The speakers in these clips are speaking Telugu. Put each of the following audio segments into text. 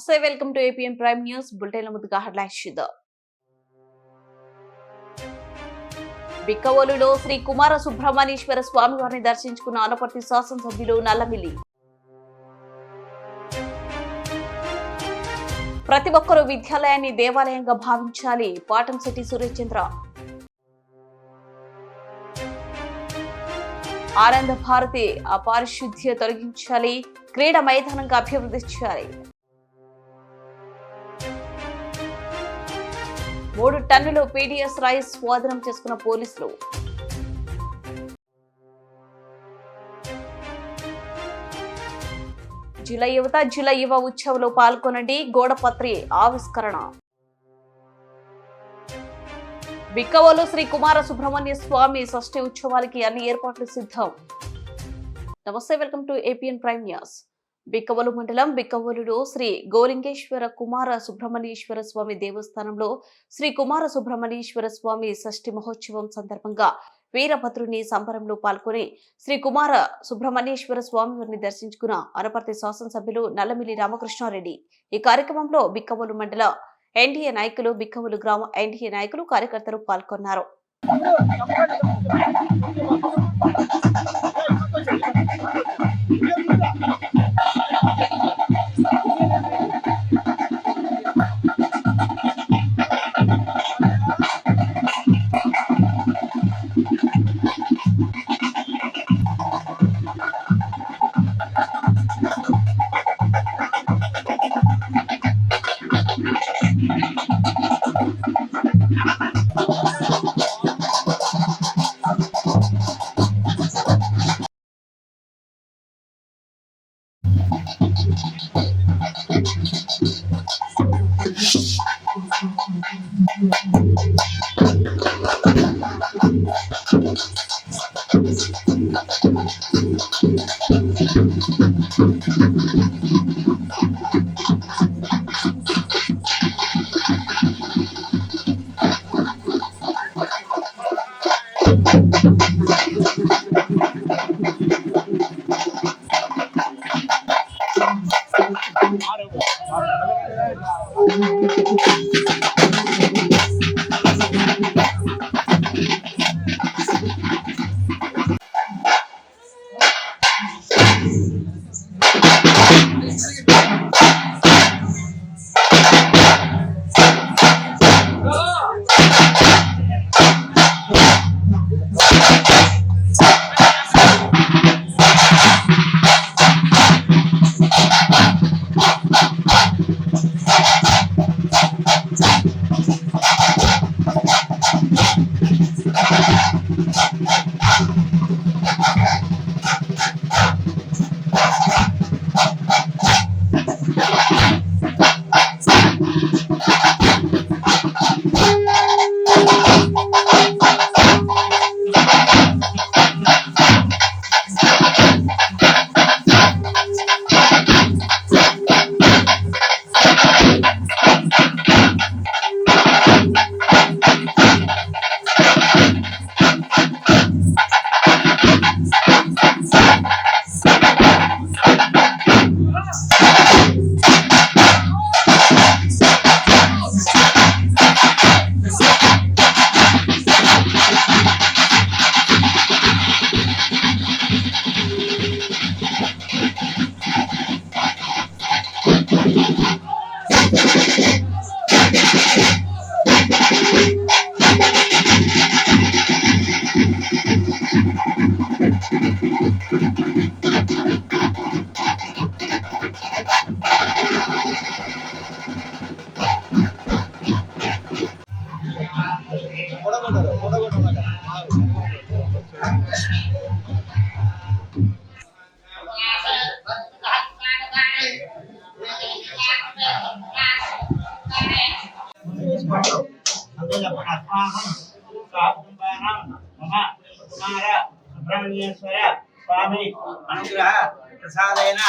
నమస్తే welcome to APN prime news bulletin ముందుగా హెడ్లైన్స్ చూద్దాం. బిక్కవోలులో శ్రీ కుమార సుబ్రహ్మణ్యేశ్వర స్వామి వారిని దర్శించుకున్న ఆనపర్తి శాసనసభ్యులు నల్లమిల్లి. ప్రతి ఒక్కరూ విద్యాలయాన్ని దేవాలయంగా భావించాలి, పాటంశెట్టి సూర్యచంద్ర. ఆనంద భారతి అపారిశుద్ధ్య తొలగించాలి, క్రీడా మైదానంగా అభివృద్ధి చేయాలి. 3 టన్నులు పీడీఎస్ రైస్ స్వాధీనం చేసుకున్న పోలీసులు. జిల్లా యువత జిల్లా యువ ఉత్సవంలో పాల్గొనండి, గోడపత్రి ఆవిష్కరణ. బిక్కవోలు శ్రీ కుమార సుబ్రహ్మణ్య స్వామి షష్ఠి ఉత్సవాలకి అన్ని ఏర్పాట్లు సిద్ధం. నమస్తే welcome to APN prime news. Bikkavolu మండలం బిక్కవోలులో శ్రీ గోలింగేశ్వర కుమార సుబ్రహ్మణ్యేశ్వర స్వామి దేవస్థానంలో శ్రీ కుమార సుబ్రహ్మణ్యేశ్వర స్వామి షష్ఠి మహోత్సవం సందర్భంగా వీరభద్రుని సంబరంలో పాల్గొని శ్రీ కుమార సుబ్రహ్మణ్యేశ్వర స్వామి వారిని దర్శించుకున్న అనపర్తి శాసనసభ్యులు నల్లమిల్లి రామకృష్ణారెడ్డి. ఈ కార్యక్రమంలో బిక్కవోలు మండల ఎన్డీఏ నాయకులు, బిక్కవోలు గ్రామ ఎన్డీఏ నాయకులు, కార్యకర్తలు పాల్గొన్నారు. సుబ్రహ్మణ్యేశ్వర స్వామి అనుగ్రహ ప్రసాదేన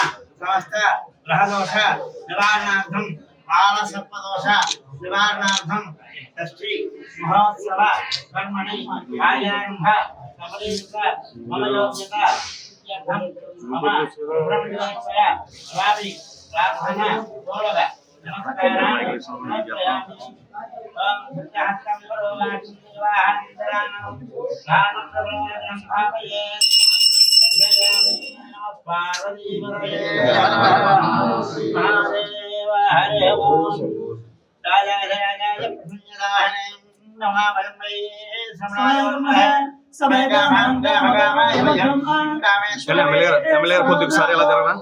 సమస్త గ్రహదోష నివారణార్థం, కాలసర్పదోష నివారణార్థం షష్ఠి మహోత్సవ కర్మణి కార్యారంభ కమలీయుత మమ యోగ్యత ఇత్యర్థం మమ సుబ్రహ్మణ్యేశ్వర స్వామి ప్రార్థన గౌరవ స్వామి ఎమ్మెల్యే కొద్దిగా ఒకసారి ఎలా జరగనా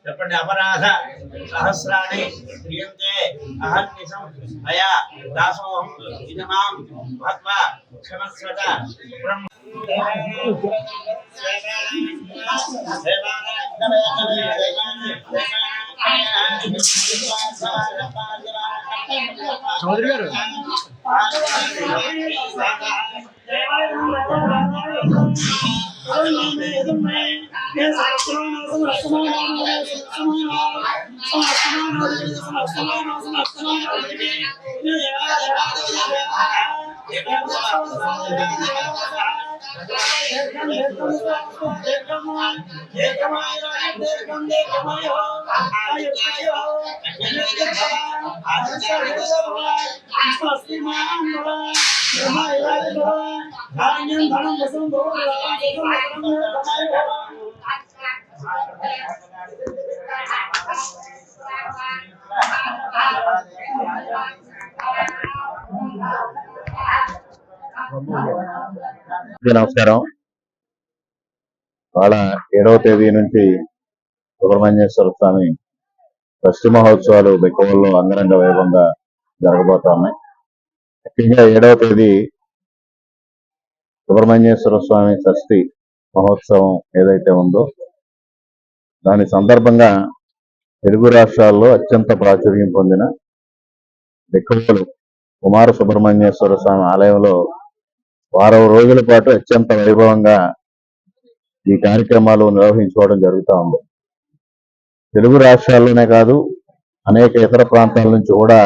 చెప్పండి. అపరాధ సహస్రాన్ని క్రియంతే అహర్నిశం మయా దాసోహం ఇదమాం మహత్వా క్షమస్వత బ్రహ్మ చౌదరి గారు నమస్కారం. వాళ్ళ 7వ తేదీ నుంచి సుబ్రహ్మణ్యేశ్వర స్వామి షష్ఠి మహోత్సవాలు బిక్కవల్లో అంగరంగ వైభవంగా జరగబోతా ఉన్నాయి. ముఖ్యంగా 7వ తేదీ సుబ్రహ్మణ్యేశ్వర స్వామి షష్ఠి మహోత్సవం ఏదైతే ఉందో దాని సందర్భంగా తెలుగు రాష్ట్రాల్లో అత్యంత ప్రాచుర్యం పొందిన బిక్కవోలు కుమార సుబ్రహ్మణ్యేశ్వర స్వామి ఆలయంలో వారం రోజుల పాటు అత్యంత వైభవంగా ఈ కార్యక్రమాలు నిర్వహించుకోవడం జరుగుతూ ఉంది. తెలుగు రాష్ట్రాల్లోనే కాదు అనేక ఇతర ప్రాంతాల నుంచి కూడా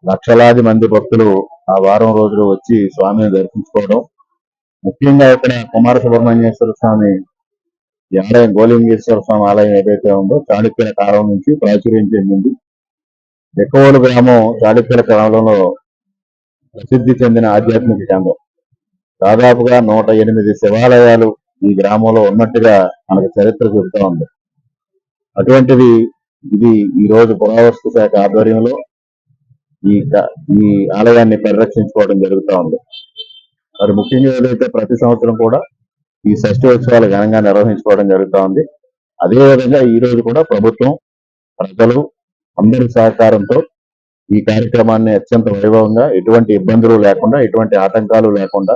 లక్షలాది మంది భక్తులు ఆ వారం రోజులు వచ్చి స్వామిని దర్శించుకోవడం, ముఖ్యంగా ఇక్కడ కుమార సుబ్రహ్మణ్యేశ్వర స్వామి ఈ ఆలయం గోలింగేశ్వర స్వామి ఆలయం ఏదైతే ఉందో చాళుక్యుల కాలం నుంచి ప్రాచుర్యం చెందింది. బిక్కవోలు గ్రామం చాళుక్యుల కాలంలో ప్రసిద్ధి చెందిన ఆధ్యాత్మిక కేంద్రం. దాదాపుగా 108 శివాలయాలు ఈ గ్రామంలో ఉన్నట్టుగా మనకు చరిత్ర చెబుతా ఉంది. అటువంటిది ఇది ఈ రోజు పురావస్తు శాఖ ఆధ్వర్యంలో ఈ ఆలయాన్ని పరిరక్షించుకోవడం జరుగుతూ ఉంది. మరి ముఖ్యంగా ఏదైతే ప్రతి సంవత్సరం కూడా ఈ షష్ఠి ఉత్సవాలు ఘనంగా నిర్వహించుకోవడం జరుగుతూ ఉంది. అదేవిధంగా ఈ రోజు కూడా ప్రభుత్వం, ప్రజలు అందరి సహకారంతో ఈ కార్యక్రమాన్ని అత్యంత వైభవంగా, ఎటువంటి ఇబ్బందులు లేకుండా, ఎటువంటి ఆటంకాలు లేకుండా,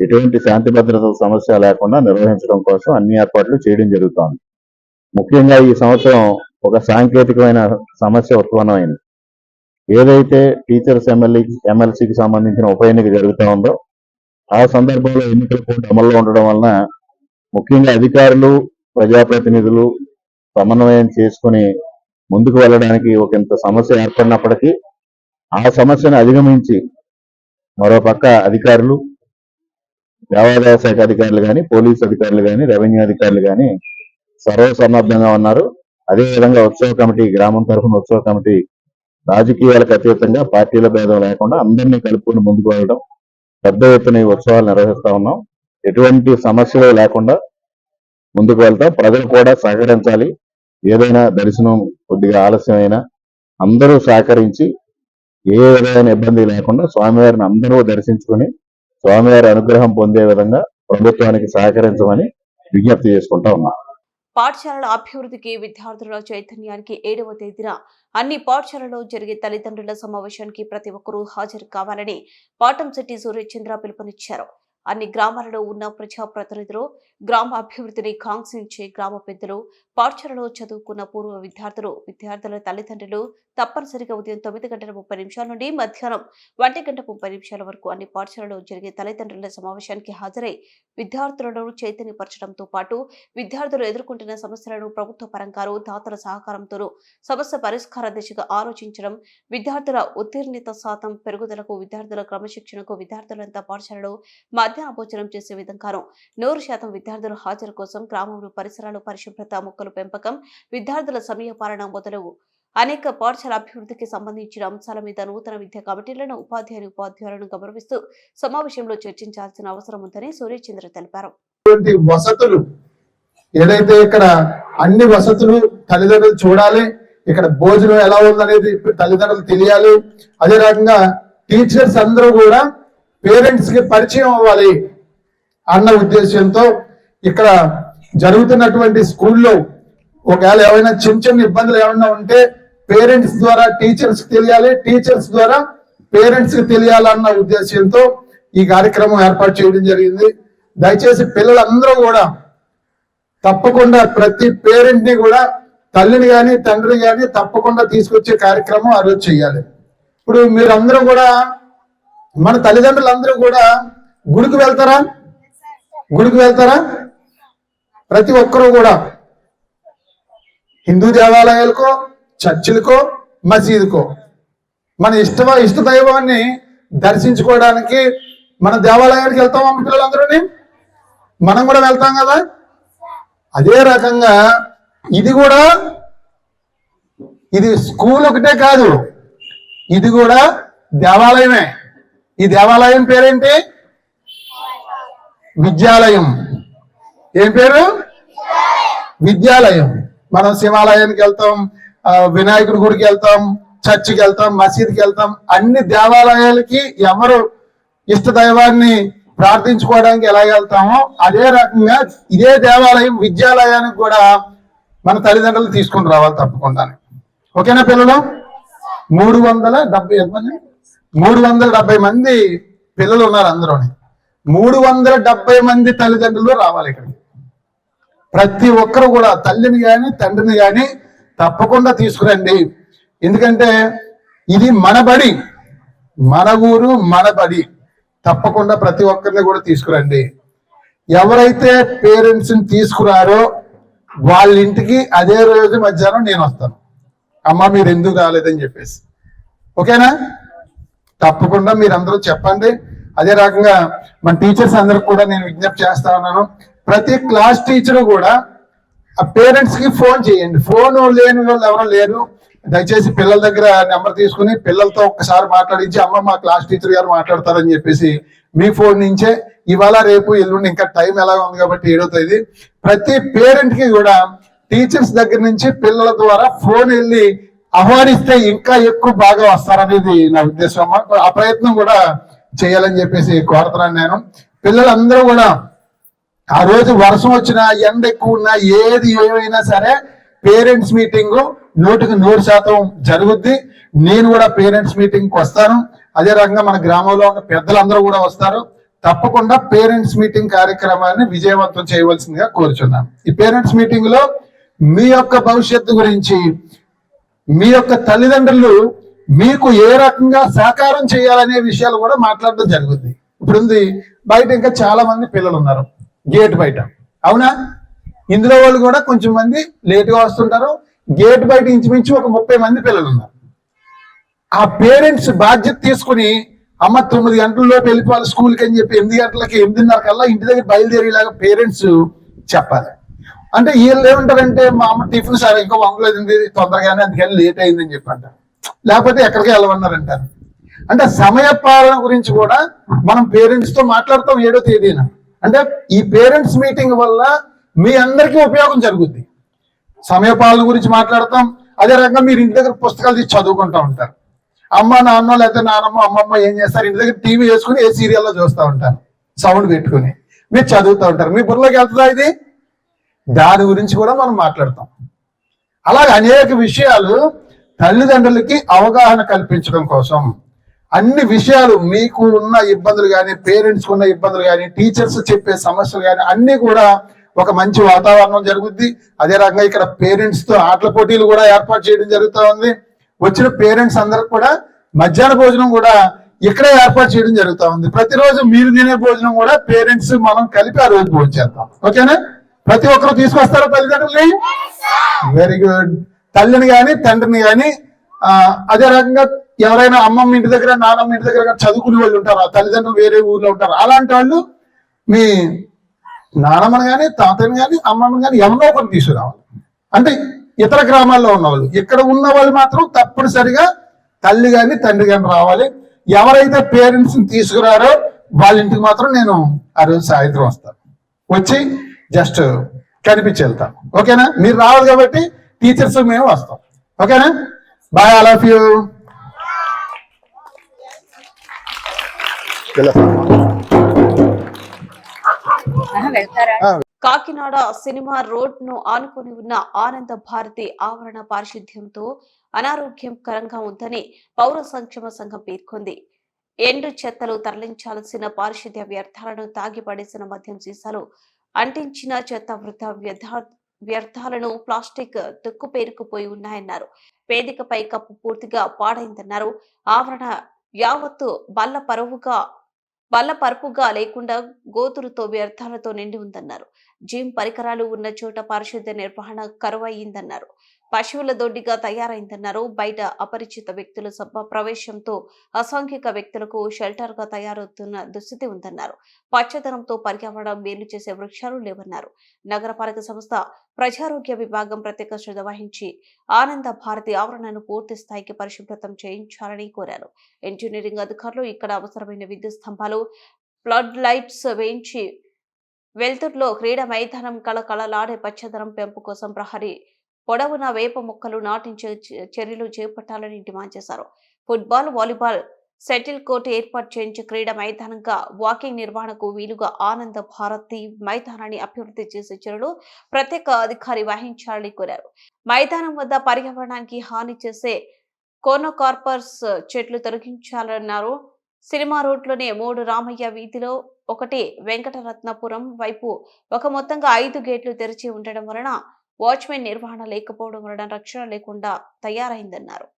ఎటువంటి శాంతి భద్రతల సమస్య లేకుండా నిర్వహించడం కోసం అన్ని ఏర్పాట్లు చేయడం జరుగుతోంది. ముఖ్యంగా ఈ సంవత్సరం ఒక సాంకేతికమైన సమస్య ఉత్పన్నమైంది. ఏదైతే టీచర్స్ ఎమ్మెల్సీకి సంబంధించిన ఉప ఎన్నిక జరుగుతూ ఉందో ఆ సందర్భంలో ఎన్నికల కోడ్ అమల్లో ఉండడం వలన ముఖ్యంగా అధికారులు, ప్రజాప్రతినిధులు సమన్వయం చేసుకుని ముందుకు వెళ్ళడానికి ఒక ఇంత సమస్య ఏర్పడినప్పటికీ ఆ సమస్యను అధిగమించి మరోపక్క అధికారులు, దేవాదాయ శాఖ అధికారులు కానీ, పోలీసు అధికారులు కానీ, రెవెన్యూ అధికారులు కానీ సర్వసన్నద్ధంగా ఉన్నారు. అదేవిధంగా ఉత్సవ కమిటీ, గ్రామం తరఫున ఉత్సవ కమిటీ రాజకీయాలకు అతీతంగా, పార్టీల భేదం లేకుండా అందరినీ కలుపుకుని ముందుకు వెళ్ళడం, పెద్ద ఎత్తున ఈ ఉత్సవాలు నిర్వహిస్తా ఉన్నాం. ఎటువంటి సమస్యలు లేకుండా ముందుకు వెళ్తాం. ప్రజలు కూడా సహకరించాలి. ఏదైనా దర్శనం కొద్దిగా ఆలస్యమైనా అందరూ సహకరించి ఏ విధమైన ఇబ్బంది లేకుండా స్వామివారిని అందరూ దర్శించుకుని స్వామివారి అనుగ్రహం పొందే విధంగా ప్రభుత్వానికి సహకరించమని విజ్ఞప్తి చేసుకుంటా ఉన్నాం. పాఠశాలల అభివృద్ధికి, విద్యార్థుల చైతన్యానికి 7వ తేదీన అన్ని పాఠశాలలో జరిగే తల్లిదండ్రుల సమావేశానికి ప్రతి ఒక్కరూ హాజరు కావాలని పాటంశెట్టి సూర్యచంద్ర పిలుపునిచ్చారు. అన్ని గ్రామాలలో ఉన్న ప్రజాప్రతినిధులు, గ్రామ అభివృద్ధిని కాంక్షించే గ్రామ పెద్దలు, పాఠశాలలో చదువుకున్న పూర్వ విద్యార్థుల తల్లిదండ్రులు, తప్పనిసరిగా ఉదయం 9:30 నుండి మధ్యాహ్నం 1:30 వరకు అన్ని పాఠశాలలో జరిగే తల్లిదండ్రుల సమావేశానికి హాజరై విద్యార్థులను చైతన్యపరచడంతో పాటు విద్యార్థులు ఎదుర్కొంటున్న సమస్యలను ప్రభుత్వ పరంగాను దాతల సహకారంతోనూ సమస్య పరిష్కార దిశగా ఆలోచించడం, విద్యార్థుల ఉత్తీర్ణత శాతం పెరుగుదలకు, విద్యార్థుల క్రమశిక్షణకు, విద్యార్థులంతా పాఠశాలలో మధ్యాహ్న భోజనం చేసే విధంగాను 100% విద్యార్థుల హాజరు కోసం గ్రామంలో పరిసరాలు పరిశుభ్రత, మొక్కల పెంపకం, విద్యార్థుల సమయ పాలన మొదలగు అనేక పాఠశాల అభివృద్ధికి సంబంధించిన అంశాల మీద నూతన విద్యా కమిటీలను ఉపాధ్యాయులను గౌరవిస్తూ సమావేశంలో చర్చించాల్సిన అవసరం ఉందని సూర్యచంద్ర తెలిపారు. వసతులు ఏదైతే ఇక్కడ అన్ని వసతులు తల్లిదండ్రులు చూడాలి, ఇక్కడ భోజనం ఎలా ఉందనేది తల్లిదండ్రులు తెలియాలి. అదే రకంగా టీచర్స్ అందరూ కూడా పేరెంట్స్ కి పరిచయం అవ్వాలి అన్న ఉద్దేశంతో ఇక్కడ జరుగుతున్నటువంటి స్కూల్లో ఒకవేళ ఏమైనా చిన్న ఇబ్బందులు ఏమైనా ఉంటే పేరెంట్స్ ద్వారా టీచర్స్ కి తెలియాలి, టీచర్స్ ద్వారా పేరెంట్స్ కి తెలియాలన్న ఉద్దేశంతో ఈ కార్యక్రమం ఏర్పాటు చేయడం జరిగింది. దయచేసి పిల్లలందరూ కూడా తప్పకుండా ప్రతి పేరెంట్ ని కూడా తల్లిని గాని తండ్రిని గాని తప్పకుండా తీసుకొచ్చే కార్యక్రమం ఆ రోజు చేయాలి. ఇప్పుడు మీరందరూ కూడా మన తల్లిదండ్రులందరూ కూడా గుడికి వెళ్తారా? గుడికి వెళ్తారా? ప్రతి ఒక్కరూ కూడా హిందూ దేవాలయాలకో, చర్చిలకో, మసీదుకో మన ఇష్ట దైవాన్ని దర్శించుకోవడానికి మన దేవాలయానికి వెళ్తాం. అమ్మ పిల్లలందరూని మనం కూడా వెళ్తాం కదా. అదే రకంగా ఇది స్కూల్ ఒకటే కాదు, ఇది కూడా దేవాలయమే. ఈ దేవాలయం పేరేంటి? విద్యాలయం. ఏం పేరు? విద్యాలయం. మనం శివాలయానికి వెళ్తాం, వినాయకుడి గుడికి వెళ్తాం, చర్చికి వెళ్తాం, మసీద్కి వెళ్తాం. అన్ని దేవాలయాలకి ఎవరు ఇష్ట దైవాన్ని ప్రార్థించుకోవడానికి ఎలా వెళ్తామో అదే రకంగా ఇదే దేవాలయం విద్యాలయానికి కూడా మన తల్లిదండ్రులు తీసుకుని రావాలి తప్పకుండా. ఓకేనా పిల్లలు? 370 మంది పిల్లలు ఉన్నారు అందరూని. 370 మంది తల్లిదండ్రులు రావాలి ఇక్కడికి. ప్రతి ఒక్కరు కూడా తల్లిని గాని తండ్రిని గాని తప్పకుండా తీసుకురండి. ఎందుకంటే ఇది మన బడి, మన ఊరు, మన బడి. తప్పకుండా ప్రతి ఒక్కరిని కూడా తీసుకురండి. ఎవరైతే పేరెంట్స్ ని తీసుకురారో వాళ్ళ ఇంటికి అదే రోజు మధ్యాహ్నం నేను వస్తాను, అమ్మ మీరు ఎందుకు రాలేదని చెప్పేసి. ఓకేనా? తప్పకుండా మీరందరూ చెప్పండి. అదే రకంగా మన టీచర్స్ అందరికి కూడా నేను విజ్ఞప్తి చేస్తా ఉన్నాను, ప్రతి క్లాస్ టీచర్ కూడా ఆ పేరెంట్స్ కి ఫోన్ చేయండి. ఫోన్ లేని వాళ్ళు ఎవరు లేరు, దయచేసి పిల్లల దగ్గర నెంబర్ తీసుకుని పిల్లలతో ఒక్కసారి మాట్లాడించి అమ్మ మా క్లాస్ టీచర్ గారు మాట్లాడతారని చెప్పేసి మీ ఫోన్ నుంచే ఇవాళ రేపు ఎల్లుండి ఇంకా టైం ఎలా ఉంది కాబట్టి 7వ తేదీ ప్రతి పేరెంట్ కి కూడా టీచర్స్ దగ్గర నుంచి పిల్లల ద్వారా ఫోన్ వెళ్ళి ఆహ్వానిస్తే ఇంకా ఎక్కువ బాగా వస్తారనేది నా ఉద్దేశం. ఆ ప్రయత్నం కూడా చేయాలని చెప్పేసి కోరుతున్నాను నేను. పిల్లలందరూ కూడా ఆ రోజు వర్షం వచ్చినా ఎండ ఎక్కువ ఉన్నా ఏది ఏమైనా సరే పేరెంట్స్ మీటింగ్ 100% జరుగుద్ది. నేను కూడా పేరెంట్స్ మీటింగ్ కి వస్తాను. అదే రకంగా మన గ్రామంలో ఉన్న పెద్దలందరూ కూడా వస్తారు. తప్పకుండా పేరెంట్స్ మీటింగ్ కార్యక్రమాన్ని విజయవంతం చేయవలసిందిగా కోరుచున్నాను. ఈ పేరెంట్స్ మీటింగ్ లో మీ యొక్క భవిష్యత్తు గురించి, మీ యొక్క తల్లిదండ్రులు మీకు ఏ రకంగా సహకారం చేయాలనే విషయాలు కూడా మాట్లాడడం జరుగుద్ది. ఇప్పుడు బయట ఇంకా చాలా మంది పిల్లలు ఉన్నారు గేట్ బయట, అవునా? ఇందులో వాళ్ళు కూడా కొంచెం మంది లేటుగా వస్తుంటారు. గేట్ బయట ఇంచుమించు ఒక 30 మంది పిల్లలు ఉన్నారు. ఆ పేరెంట్స్ బాధ్యత తీసుకుని అమ్మ 9 గంటల్లోపు వెళ్ళిపోవాలి స్కూల్కి అని చెప్పి 8 గంటలకి 8:30 కల్లా ఇంటి దగ్గర బయలుదేరేలాగా పేరెంట్స్ చెప్పాలి. అంటే వీళ్ళు ఏమంటారంటే మా అమ్మ టిఫిన్ సార్ ఇంకా వంగలేదండి తొందరగానే అందుకని లేట్ అయిందని చెప్పి అంటారు, లేకపోతే ఎక్కడికి వెళ్ళమన్నారంటారు. అంటే సమయ పాలన గురించి కూడా మనం పేరెంట్స్ తో మాట్లాడతాం 7వ తేదీన. అంటే ఈ పేరెంట్స్ మీటింగ్ వల్ల మీ అందరికీ ఉపయోగం జరుగుద్ది. సమయ పాలన గురించి మాట్లాడతాం. అదే రకంగా మీరు ఇంటి దగ్గర పుస్తకాలు తీసి చదువుకుంటూ ఉంటారు. అమ్మ నాన్న లేకపోతే నానమ్మ అమ్మమ్మ ఏం చేస్తారు, ఇంటి దగ్గర టీవీ వేసుకుని ఏ సీరియల్లో చూస్తూ ఉంటారు, సౌండ్ పెట్టుకుని మీరు చదువుతూ ఉంటారు. మీ బుర్రలోకి వెళ్తుందా ఇది? దాని గురించి కూడా మనం మాట్లాడతాం. అలాగే అనేక విషయాలు తల్లిదండ్రులకి అవగాహన కల్పించడం కోసం అన్ని విషయాలు, మీకు ఉన్న ఇబ్బందులు కానీ, పేరెంట్స్ ఉన్న ఇబ్బందులు కానీ, టీచర్స్ చెప్పే సమస్యలు కానీ అన్ని కూడా ఒక మంచి వాతావరణం జరుగుద్ది. అదే రకంగా ఇక్కడ పేరెంట్స్ తో ఆటల పోటీలు కూడా ఏర్పాటు చేయడం జరుగుతూ ఉంది. వచ్చిన పేరెంట్స్ అందరికి కూడా మధ్యాహ్న భోజనం కూడా ఇక్కడే ఏర్పాటు చేయడం జరుగుతా ఉంది. ప్రతిరోజు మీరు తినే భోజనం కూడా పేరెంట్స్ మనం కలిపి ఆ రోజు భోజనం చేద్దాం. ఓకేనా? ప్రతి ఒక్కరు తీసుకొస్తారా తల్లిదండ్రులని? Very good. తల్లిని కానీ తండ్రిని కానీ అదే రకంగా ఎవరైనా అమ్మమ్మ ఇంటి దగ్గర నాన్నమ్మ ఇంటి దగ్గర చదువుకునే వాళ్ళు ఉంటారు, ఆ తల్లిదండ్రులు వేరే ఊర్లో ఉంటారు. అలాంటి వాళ్ళు మీ నానమ్మని కానీ తాతని కానీ అమ్మమ్మని కానీ ఎవరినో ఒకటి తీసుకురావాలి. అంటే ఇతర గ్రామాల్లో ఉన్నవాళ్ళు, ఇక్కడ ఉన్న వాళ్ళు మాత్రం తప్పనిసరిగా తల్లి కానీ తండ్రి కానీ రావాలి. ఎవరైతే పేరెంట్స్ ని తీసుకురారో వాళ్ళ ఇంటికి మాత్రం నేను ఆ రోజు సాయంత్రం వస్తాను, వచ్చి జస్ట్ కనిపించి వెళ్తాను. ఓకేనా? మీరు రావాలి కాబట్టి టీచర్స్ మేము వస్తాం. ఓకేనా? Bye all of you. Kakinada cinema road ను ఆనుకుని ఉన్న ఆనంద భారతి ఆవరణ పారిశుద్ధ్యంతో అనారోగ్యకరంగా ఉందని పౌర సంక్షేమ సంఘం పేర్కొంది. ఎండు చెత్తలు తరలించాల్సిన పారిశుద్ధ్య వ్యర్థాలను తాగి పడేసిన మద్యం సీసాలు, అంటించిన చెత్త వ్యర్థాలను ప్లాస్టిక్ తుక్కు పేరుకుపోయి ఉన్నాయన్నారు. వేదికపై కప్పు పూర్తిగా పాడైందన్నారు. ఆవరణ యావత్తు బల్లపరుపుగా లేకుండా గోతులతో వ్యర్థాలతో నిండి ఉందన్నారు. జిమ్ పరికరాలు ఉన్న చోట పారిశుద్ధ్య నిర్వహణ కరువయ్యిందన్నారు. పశువుల దొడ్డిగా తయారైందన్నారు. బయట అపరిచిత వ్యక్తుల ప్రవేశంతో అసాంఘిక వ్యక్తులకు షెల్టర్ గా తయారవుతున్న దుస్థితి ఉందన్నారు. పచ్చదనంతో పర్యావరణం మేలు చేసే వృక్షాలు లేవన్నారు. నగరపాలక సంస్థ ప్రజారోగ్య విభాగం ప్రత్యేక శ్రద్ధ వహించి ఆనంద భారతి ఆవరణను పూర్తి స్థాయికి పరిశుభ్రతం చేయించాలని కోరారు. ఇంజనీరింగ్ అధికారులు ఇక్కడ అవసరమైన విద్యుత్ స్తంభాలు, ఫ్లడ్ లైట్స్ వేయించి వెల్తుర్లో క్రీడా మైదానం కళకళలాడే పచ్చదనం పెంపు కోసం ప్రహరీ పొడవున వేప మొక్కలు నాటించే చర్యలు చేపట్టాలని డిమాండ్ చేశారు. ఫుట్బాల్, వాలీబాల్, సెటిల్ కోర్టు ఏర్పాటు చేయించి క్రీడా మైదానంగా వాకింగ్ నిర్వహణకు వీలుగా ఆనంద భారతి మైదానాన్ని అభివృద్ధి చేసే చర్యలు ప్రత్యేక అధికారి వహించాలని కోరారు. మైదానం వద్ద పర్యావరణానికి హాని చేసే కోనోకార్పస్ చెట్లు తొలగించాలన్నారు. సినిమా రోడ్లోనే 3 రామయ్య వీధిలో 1 వెంకటరత్నపురం వైపు ఒక మొత్తంగా 5 గేట్లు తెరిచి ఉండడం వలన వాచ్మెన్ నిర్వహణ లేకపోవడం వలన రక్షణ లేకుండా తయారైందన్నారు.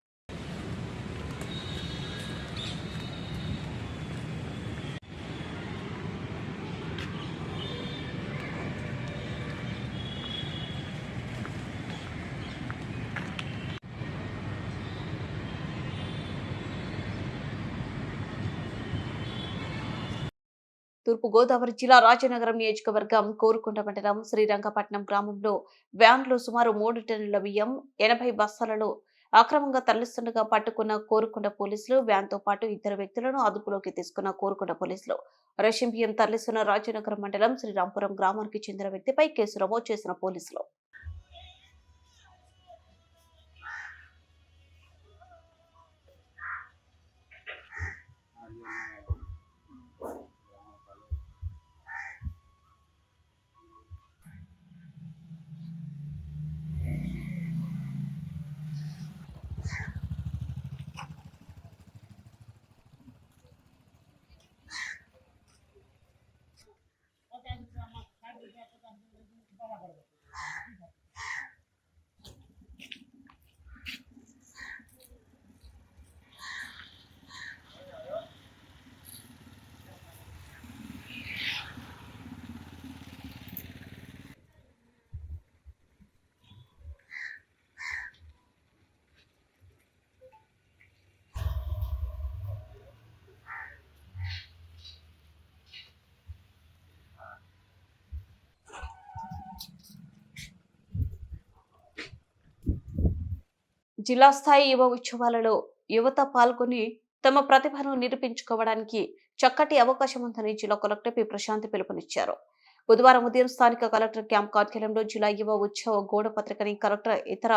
తూర్పుగోదావరి జిల్లా రాజనగరం నియోజకవర్గం కోరుకొండ మండలం శ్రీరంగపట్నం గ్రామంలో వ్యాన్లో సుమారు 3 టన్నుల బియ్యం 80 బస్తాలలో అక్రమంగా తరలిస్తుండగా పట్టుకున్న కోరుకొండ పోలీసులు. వ్యాన్తో పాటు 2 వ్యక్తులను అదుపులోకి తీసుకున్న కోరుకొండ పోలీసులు రేషన్ బియ్యం తరలిస్తున్న రాజనగరం మండలం శ్రీరాంపురం గ్రామానికి చెందిన వ్యక్తిపై కేసు నమోదు చేసిన పోలీసులు జిల్లా స్థాయి యువ ఉత్సవాలలో యువత పాల్గొని తమ ప్రతిభను నిరూపించుకోవడానికి చక్కటి అవకాశం ఉందని జిల్లా కలెక్టర్ పి ప్రశాంతి పిలుపునిచ్చారు. బుధవారం ఉదయం స్థానిక కలెక్టర్ క్యాంప్ కార్యాలయంలో జిల్లా యువ ఉత్సవ గోడ పత్రికని కలెక్టర్ ఇతర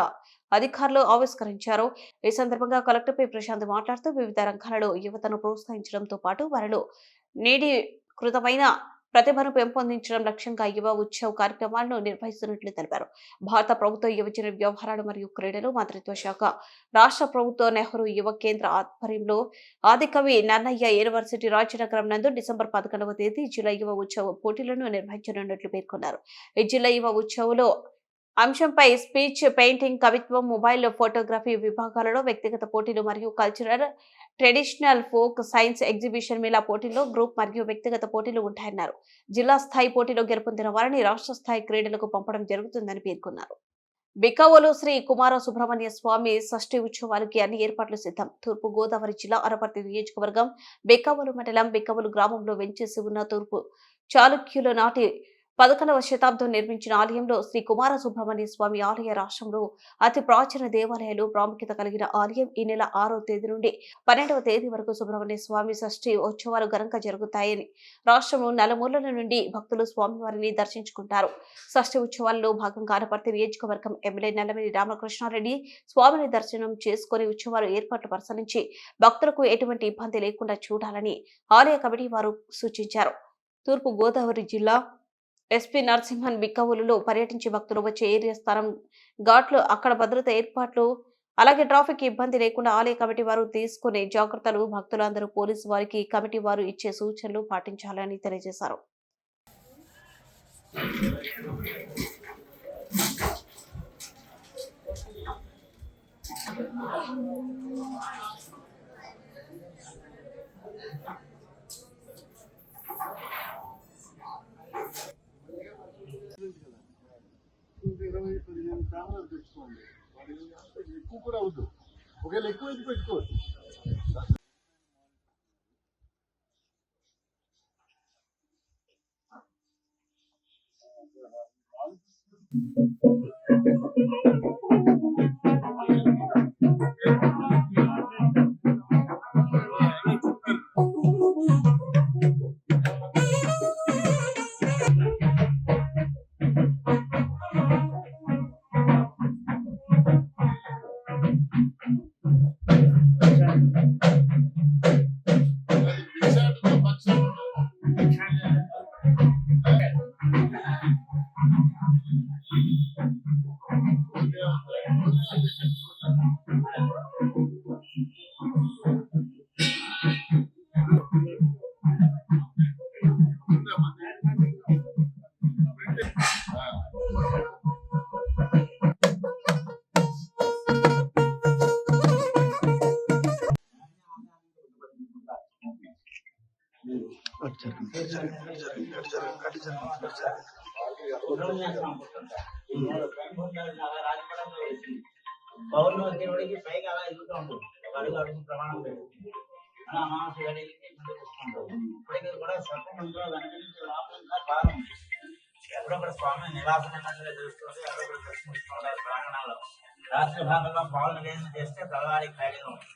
అధికారులు ఆవిష్కరించారు. ఈ సందర్భంగా కలెక్టర్ పి ప్రశాంతి మాట్లాడుతూ వివిధ రంగాలలో యువతను ప్రోత్సహించడంతో పాటు వారిలో నీడీకృతమైన ప్రతిభను పెంపొందించడం లక్ష్యంగా యువ ఉత్సవ్ కార్యక్రమాలను నిర్వహిస్తున్నట్లు తెలిపారు. భారత ప్రభుత్వ యువజన వ్యవహారాలు మరియు క్రీడలు మంత్రిత్వ శాఖ, రాష్ట్ర ప్రభుత్వ నెహ్రూ యువ కేంద్ర ఆధ్వర్యంలో ఆదికవి నన్నయ్య యూనివర్సిటీ రాజనగరం నందు డిసెంబర్ 11వ తేదీ జిల్లా యువ ఉత్సవ్ పోటీలను నిర్వహించనున్నట్లు పేర్కొన్నారు. ఈ జిల్లా యువ ఉత్సవ్లో అంశంపై స్పీచ్, పెయింటింగ్, కవిత్వం, మొబైల్ ఫోటోగ్రఫీ విభాగాలలో వ్యక్తిగత పోటీలు మరియు cultural, traditional, folk, science exhibition Mela పోటీల్లో గ్రూప్ మరియు వ్యక్తిగత పోటీలు ఉంటాయన్నారు. జిల్లా స్థాయి పోటీలో గెలుపొందిన వారిని రాష్ట్ర స్థాయి క్రీడలకు పంపడం జరుగుతుందని పేర్కొన్నారు. బిక్కవోలు శ్రీ కుమార సుబ్రహ్మణ్య స్వామి షష్ఠి ఉత్సవాలకి అన్ని ఏర్పాట్లు సిద్ధం. తూర్పు గోదావరి జిల్లా అనపర్తి నియోజకవర్గం బిక్కవోలు మండలం బిక్కవోలు గ్రామంలో వెంచేసి ఉన్న తూర్పు చాళుక్యుల నాటి 11వ శతాబ్దం నిర్మించిన ఆలయంలో శ్రీ కుమార సుబ్రహ్మణ్య స్వామి ఆలయ రాష్ట్రంలో అతి ప్రాచీన దేవాలయాలు, ప్రాముఖ్యత కలిగిన ఆలయం. ఈ నెల 6వ తేదీ నుండి 12వ తేదీ వరకు సుబ్రహ్మణ్య స్వామి షష్ఠి ఉత్సవాలు ఘనంగా జరుగుతాయని రాష్ట్రంలో నలుమూలల నుండి భక్తులు స్వామివారిని దర్శించుకుంటారు. షష్ఠి ఉత్సవాల్లో భాగంగా అనపర్తి నియోజకవర్గం ఎమ్మెల్యే నల్లమిల్లి రామకృష్ణారెడ్డి స్వామిని దర్శనం చేసుకుని ఉత్సవాలు ఏర్పాట్లు పరిశీలించి భక్తులకు ఎటువంటి ఇబ్బంది లేకుండా చూడాలని ఆలయ కమిటీ వారు సూచించారు. తూర్పు గోదావరి జిల్లా ఎస్పీ నరసింహన్ బిక్కవోలులో పర్యటించి భక్తులు వచ్చే ఏరియా స్థానం, ఘాట్లు, అక్కడ భద్రత ఏర్పాట్లు, అలాగే ట్రాఫిక్ ఇబ్బంది లేకుండా ఆలయ కమిటీ వారు తీసుకునే జాగ్రత్తలు భక్తులందరూ పోలీసు వారికి కమిటీ వారు ఇచ్చే సూచనలు పాటించాలని తెలియజేశారు. ఎక్కువ కూడా అవద్దు. ఒకవేళ ఎక్కువ అయితే పెట్టుకోవచ్చు. పౌర్ణమి వచ్చేవాడికి పైకి అలా ఎదుగుతూ ఉంటుంది. ఒక అడుగు అడుగు ప్రమాణం పెడుతుంది. అలా అమావాస్య గడికి ఇప్పటికీ కూడా స్వతంత్రంలో వెనక నుంచి లోపలంగా భాగం ఉంది. ఎప్పుడొక్కడ స్వామి నివాసం ఉన్నట్టుగా తెలుస్తుంది. ఎప్పుడొక్కడ దర్శిస్తుంటారు ప్రాంగణాల్లో. రాత్రి భాగంలో పాలన లేని చేస్తే తెల్లవారికి ఖాళీగా ఉంటుంది.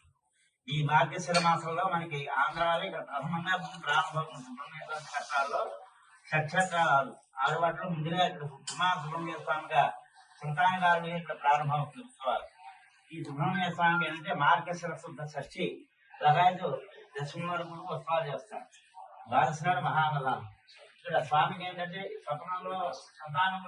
ఈ మార్గశిర మాసంలో మనకి ఆంధ్రాలో ఇక్కడ ప్రథమంగా ప్రారంభం కట్టాల్లో షట్క్షేత్రాలు 6 వాటిలో ముందుగా ఇక్కడ కుమార సుబ్రహ్మణ్య స్వామిగా సంతానగారుని ఇక్కడ ప్రారంభమవుతుంది ఉత్సవాలు. ఈ సుబ్రహ్మణ్య స్వామి అంటే మార్గశిర శుద్ధ షష్ఠి లగాయతు దశమి వరకు ఉత్సవాలు చేస్తారు. ద్వాదశి నాడు మహానదానం. ఇక్కడ స్వామికి ఏంటంటే స్వప్నంలో సంతానం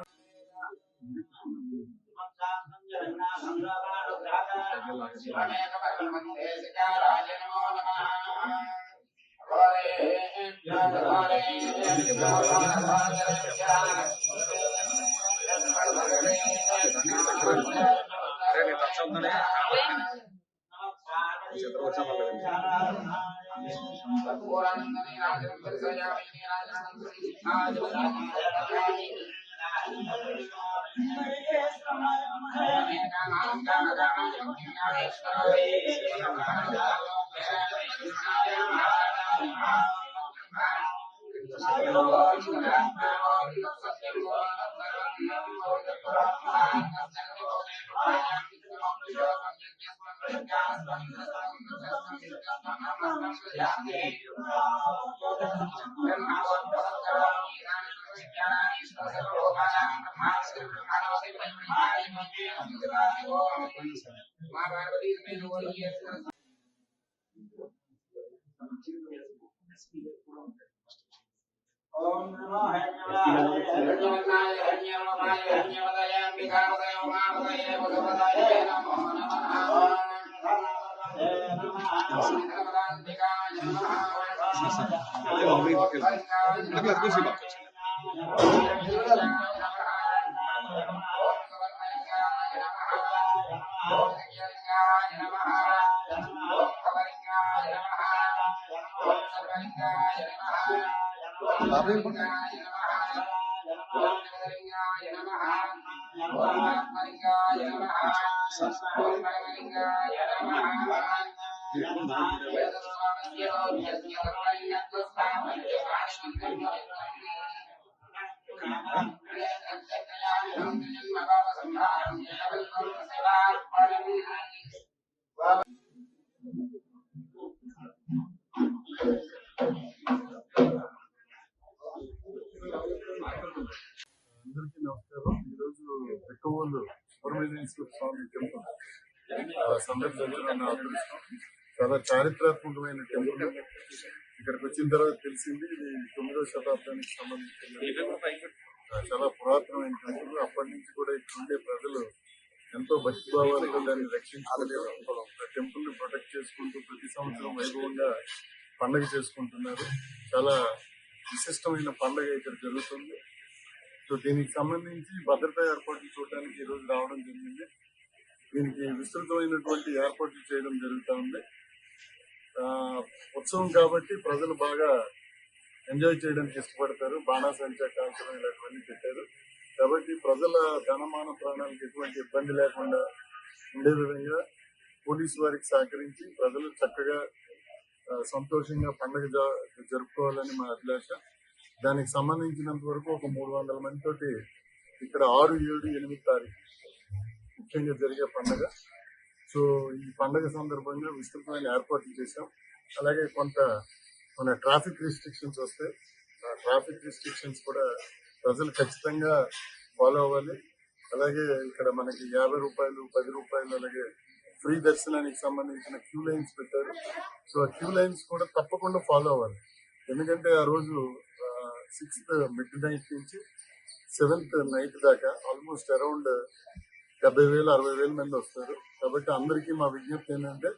అందరికీ నమస్కారం. ఈరోజు బిక్కవోలు సుబ్రహ్మణ్యేశ్వర స్వామి టెంపుల్ సందర్శించడం నా అదృష్టం. చాలా చారిత్రాత్మకమైన టెంపుల్. ఇక్కడికి వచ్చిన తర్వాత తెలిసింది ఇది 9వ శతాబ్దానికి సంబంధించిన చాలా పురాతనమైన టెంపుల్. అప్పటి నుంచి కూడా ఇక్కడ ఉండే ప్రజలు ఎంతో భక్తిభావాలతో దాన్ని రక్షించుకోలేదు. ఆ టెంపుల్ ని ప్రొటెక్ట్ చేసుకుంటూ ప్రతి సంవత్సరం వైభవంగా పండుగ చేసుకుంటున్నారు. చాలా విశిష్టమైన పండుగ ఇక్కడ జరుగుతుంది. సో దీనికి సంబంధించి భద్రతా ఏర్పాట్లు చూడడానికి ఈ రోజు రావడం జరిగింది. దీనికి విస్తృతమైనటువంటి ఏర్పాట్లు చేయడం జరుగుతూ ఉంది. ఉత్సవం కాబట్టి ప్రజలు బాగా ఎంజాయ్ చేయడానికి ఇష్టపడతారు. బాణాసంచా కాల్చడం ఇలాంటివన్నీ పెట్టారు కాబట్టి ప్రజల ధనమాన ప్రాణాలకు ఎటువంటి ఇబ్బంది లేకుండా ఉండే విధంగా పోలీసు వారికి సహకరించి ప్రజలు చక్కగా సంతోషంగా పండుగ జరుపుకోవాలని మా అభిలాష. దానికి సంబంధించినంత వరకు ఒక 300 మందితోటి ఇక్కడ 6, 7, 8 తారీఖు ముఖ్యంగా జరిగే పండుగ. సో ఈ పండుగ సందర్భంగా విస్తృతమైన ఏర్పాట్లు చేశాం. అలాగే మన ట్రాఫిక్ రిస్ట్రిక్షన్స్ వస్తాయి. ఆ ట్రాఫిక్ రిస్ట్రిక్షన్స్ కూడా ప్రజలు ఖచ్చితంగా ఫాలో అవ్వాలి. అలాగే ఇక్కడ మనకి 50 రూపాయలు, 10 రూపాయలు, అలాగే ఫ్రీ దర్శనానికి సంబంధించిన క్యూ లైన్స్ పెట్టారు. సో ఆ క్యూ లైన్స్ కూడా తప్పకుండా ఫాలో అవ్వాలి. ఎందుకంటే ఆ రోజు 6th మిడ్ నైట్ నుంచి 7th నైట్ దాకా ఆల్మోస్ట్ అరౌండ్ 70,000, 60,000 మంది వస్తారు. కాబట్టి అందరికీ మా విజ్ఞప్తి ఏంటంటే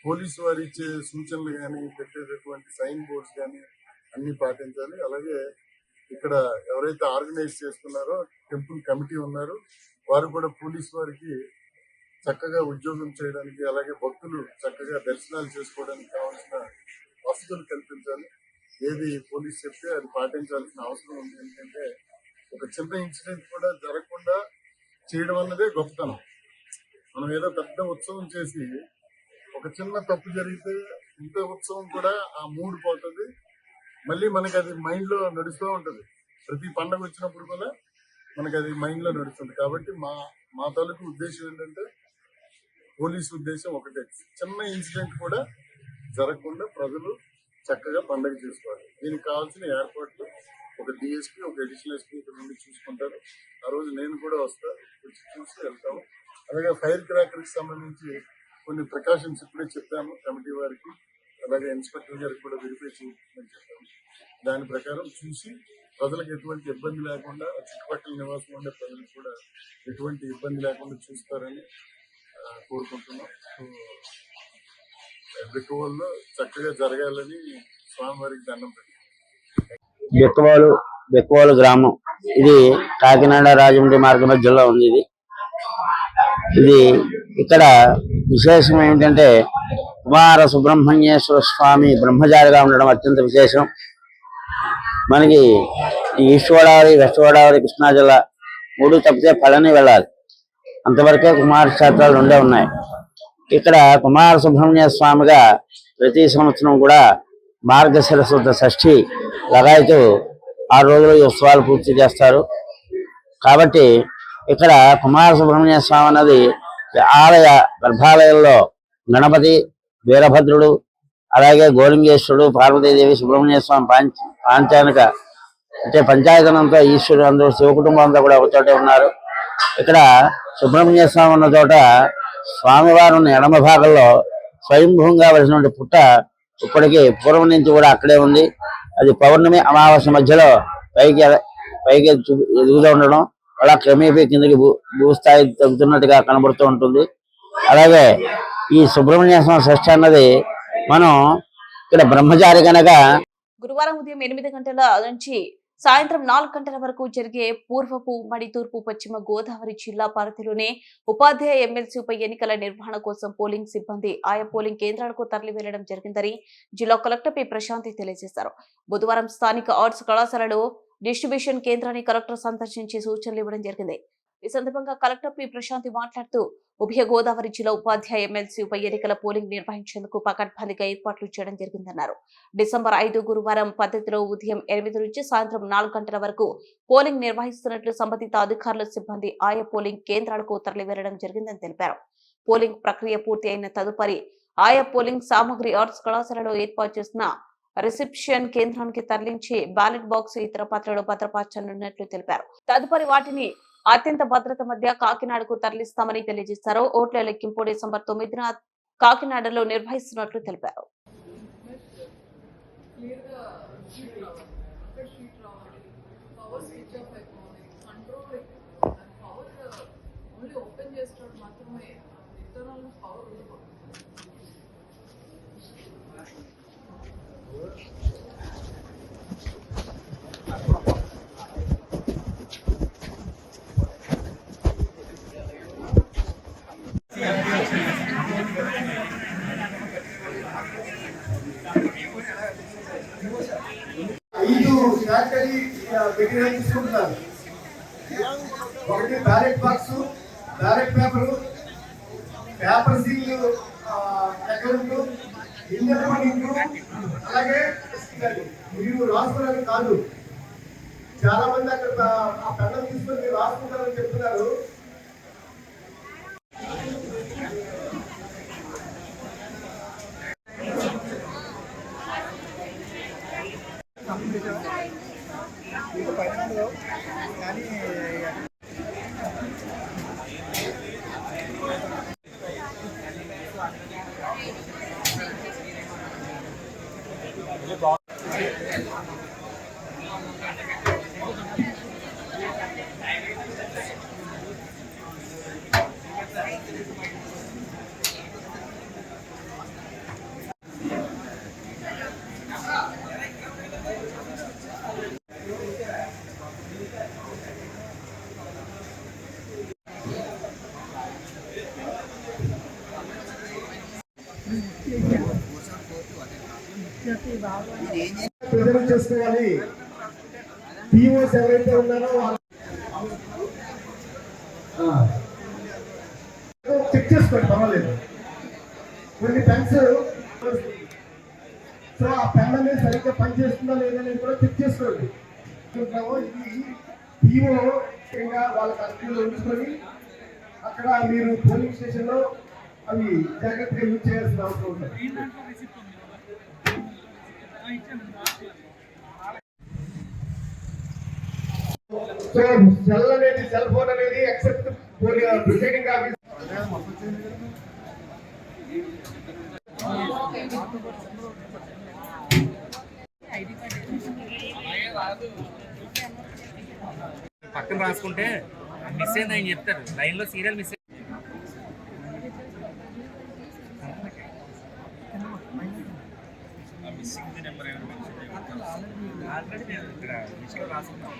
పోలీసు వారు ఇచ్చే సూచనలు కానీ పెట్టేటటువంటి సైన్ బోర్డ్స్ కానీ అన్ని పాటించాలి. అలాగే ఇక్కడ ఎవరైతే ఆర్గనైజ్ చేస్తున్నారో టెంపుల్ కమిటీ ఉన్నారో వారు కూడా పోలీసు వారికి చక్కగా ఉద్యోగం చేయడానికి, అలాగే భక్తులు చక్కగా దర్శనాలు చేసుకోవడానికి కావాల్సిన వసతులు కల్పించాలి. ఏది పోలీస్ చెప్తే అది పాటించాల్సిన అవసరం ఉంది. ఎందుకంటే ఒక చిన్న ఇన్సిడెంట్ కూడా జరగకుండా చేయడం అన్నదే గొప్పతనం. మనం ఏదో పెద్ద ఉత్సవం చేసి ఒక చిన్న తప్పు జరిగితే ఇంత ఉత్సవం కూడా ఆ మూడ్ పోతుంది. మళ్ళీ మనకి అది మైండ్ లో నడుస్తూ ఉంటుంది. ప్రతి పండగ వచ్చినప్పుడు కూడా మనకి అది మైండ్ లో నడుస్తుంది. కాబట్టి మా తాలూకు ఉద్దేశం ఏంటంటే పోలీసు ఉద్దేశం ఒకటే, చిన్న ఇన్సిడెంట్ కూడా జరగకుండా ప్రజలు చక్కగా పండుగ చేసుకోవాలి. దీనికి కావాల్సిన ఏర్పాట్లు ఒక డిఎస్పీ, ఒక అడిషనల్ ఎస్పీ ఇక్కడ నుండి చూసుకుంటారు. ఆ రోజు నేను కూడా వస్తా, వచ్చి చూసి వెళ్తాము. అలాగే ఫైర్ క్రాకర్కి సంబంధించి కొన్ని ప్రికాషన్స్ ఇప్పుడే చెప్పాము కమిటీ వారికి, అలాగే ఇన్స్పెక్టర్ గారికి కూడా వెరిఫై చేయమని చెప్పాము. దాని ప్రకారం చూసి ప్రజలకు ఎటువంటి ఇబ్బంది లేకుండా, చుట్టుపక్కల నివాసం ఉండే ప్రజలకు కూడా ఎటువంటి ఇబ్బంది లేకుండా చూస్తారని కోరుకుంటున్నాం. బిక్కవోలులో చక్కగా జరగాలని స్వామివారికి దండం పెట్టాం. బిక్కవోలు గ్రామం ఇది కాకినాడ రాజమండ్రి మార్గం మధ్యలో ఉంది. ఇది ఇక్కడ విశేషం ఏంటంటే కుమార సుబ్రహ్మణ్యేశ్వర స్వామి బ్రహ్మచారిగా ఉండడం అత్యంత విశేషం. మనకి ఈస్ట్ గోదావరి, వెస్ట్ గోదావరి, కృష్ణా జిల్లా 3 తప్పితే పళని వెళ్ళాలి. అంతవరకే కుమార క్షేత్రాలు 2 ఉన్నాయి. ఇక్కడ కుమార సుబ్రహ్మణ్య స్వామిగా ప్రతి సంవత్సరం కూడా మార్గశిర శుద్ధ షష్ఠి లగాయతు 6 రోజులు ఈ ఉత్సవాలు పూర్తి చేస్తారు. కాబట్టి ఇక్కడ కుమార సుబ్రహ్మణ్య స్వామి అన్నది ఆలయ గర్భాలయంలో గణపతి, వీరభద్రుడు, అలాగే గోలింగేశ్వరుడు, పార్వతీదేవి, సుబ్రహ్మణ్య స్వామి పాంచానిక అంటే పంచాయతనంతో ఈశ్వరుడు అందరూ శివ కుటుంబం అంతా కూడా ఒక చోటే ఉన్నారు. ఇక్కడ సుబ్రహ్మణ్య స్వామి ఉన్న చోట స్వామివారు ఉన్న ఎడమ భాగంలో స్వయంభూంగా వచ్చినటువంటి పుట్ట ఇప్పటికీ పూర్వం నుంచి కూడా అక్కడే ఉంది. అది పౌర్ణమి, అమావాస్య మధ్యలో పైకి ఎదుగుతూ ఉండడం, అలా క్రమేపీ కిందకి భూస్థాయి తగ్గుతున్నట్టుగా కనబడుతూ ఉంటుంది. అలాగే ఈ సుబ్రహ్మణ్య స్వామి షష్ఠి అన్నది మనం ఇక్కడ బ్రహ్మచారి కనుక గురువారం ఉదయం 8 గంటల నుంచి సాయంత్రం 4 గంటల వరకు జరిగే పూర్వపు ఉమ్మడి తూర్పు పశ్చిమ గోదావరి జిల్లా పరిధిలోనే ఉపాధ్యాయ ఎమ్మెల్సీ ఉప ఎన్నికల నిర్వహణ కోసం పోలింగ్ సిబ్బంది ఆయా పోలింగ్ కేంద్రాలకు తరలి వెళ్లడం జరిగిందని జిల్లా కలెక్టర్ పి ప్రశాంతి తెలియజేశారు. బుధవారం స్థానిక ఆర్ట్స్ కళాశాలలో డిస్ట్రిబ్యూషన్ కేంద్రాన్ని కలెక్టర్ సందర్శించి సూచనలు ఇవ్వడం జరిగింది. ఈ సందర్భంగా కలెక్టర్ పి ప్రశాంతి మాట్లాడుతూ ఉభయ గోదావరి జిల్లా ఉపాధ్యాయ ఎమ్మెల్సీ ఉప ఎన్నికల పోలింగ్ నిర్వహించేందుకు పకడ్బందీగా ఏర్పాట్లు చేయడం జరిగిందన్నారు. డిసెంబర్ 5 గురువారం పద్ధతిలో ఉదయం 8 నుంచి సాయంత్రం 4 గంటల వరకు పోలింగ్ నిర్వహిస్తున్నట్లు సంబంధిత అధికారుల సిబ్బంది ఆయా పోలింగ్ కేంద్రాలకు తరలి వెళ్లడం జరిగిందని తెలిపారు. పోలింగ్ ప్రక్రియ పూర్తి అయిన తదుపరి ఆయా పోలింగ్ సామగ్రి ఆర్ట్స్ కళాశాలలో ఏర్పాటు చేసిన రిసెప్షన్ కేంద్రానికి తరలించి బ్యాలెట్ బాక్స్ ఇతర పత్రాలు భద్రపరచనున్నట్లు తెలిపారు. తదుపరి వాటిని అత్యంత భద్రత మధ్య కాకినాడకు తరలిస్తామని తెలియజేశారు. ఓట్ల లెక్కింపు డిసెంబర్ 9న కాకినాడలో నిర్వహిస్తున్నట్లు తెలిపారు. ఐదు కేటగిరీ మెటీరియల్ తీసుకుంటున్నారు. ఒకటి ballot box, ballot paper, paper seal, account, engineering, అలాగే మీరు రాసుకోవడానికి కాదు, చాలా మంది అక్కడ ఆ పెన్నులు తీసుకొని మీరు రాసుకుంటారని చెప్తున్నారు. ప్రజలు చేసుకోవాలి. పిఓస్ ఎవరైతే ఉన్నారో చెక్ చేసుకోండి, పర్వాలేదు. కొన్ని పెన్స్ సో ఆ పెన్ అనేది సరిగ్గా పనిచేస్తుందా లేదనేది కూడా చెక్ చేసుకోండి. ఇది పిఓ వాళ్ళకి అర్థంలో ఉంచుకొని అక్కడ మీరు పోలింగ్ స్టేషన్ లో అవి జాగ్రత్తగా యూజ్ చేయాల్సిన అవసరం ఉంటుంది. సో సెల్ ఫోన్ అనేది ఎక్సెప్ట్ ప్రిసైడింగ్ ఆఫీస్ పక్కన రాసుకుంటే మిస్ అయింది అని చెప్తారు. లైన్ లో సీరియల్ మిస్ ఆల్రెడీ ఇక్కడ లిస్ట్లో రాసుకుంటాం.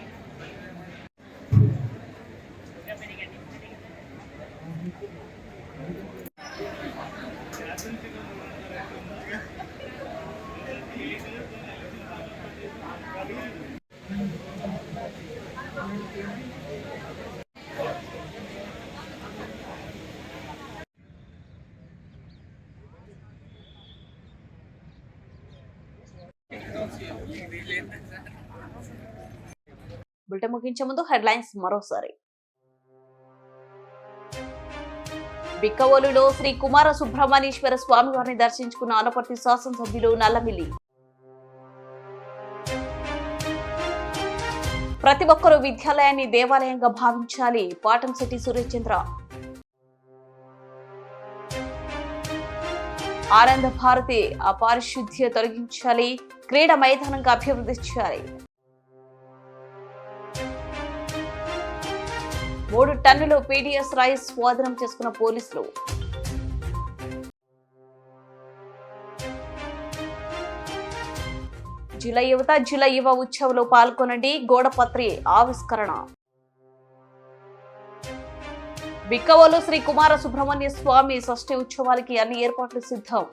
బులెటిన్ ముగించే ముందు హెడ్లైన్స్ మరోసారి. బిక్కవోలులో శ్రీ కుమార సుబ్రహ్మణ్యేశ్వర స్వామి వారిని దర్శించుకున్న ఆనపర్తి శాసనసభ్యులు నల్లమిల్లి. ప్రతి ఒక్కరూ విద్యాలయాన్ని దేవాలయంగా భావించాలి, పాటంశెట్టి సూర్యచంద్ర. ఆనంద భారతి అపారిశుద్ధ్య తొలగించాలి, క్రీడా మైదానంగా అభివృద్ధి చేయాలి. 3 టన్నులు పీడీఎస్ రైస్ స్వాధీనం చేసుకున్న పోలీసులు. జిల్లా యువత జిల్లా యువ ఉత్సవంలో పాల్గొనండి. గోడపత్రి ఆవిష్కరణ. బిక్కవోలు శ్రీ కుమార సుబ్రహ్మణ్య స్వామి షష్ఠి ఉత్సవాలకి అన్ని ఏర్పాట్లు సిద్ధం.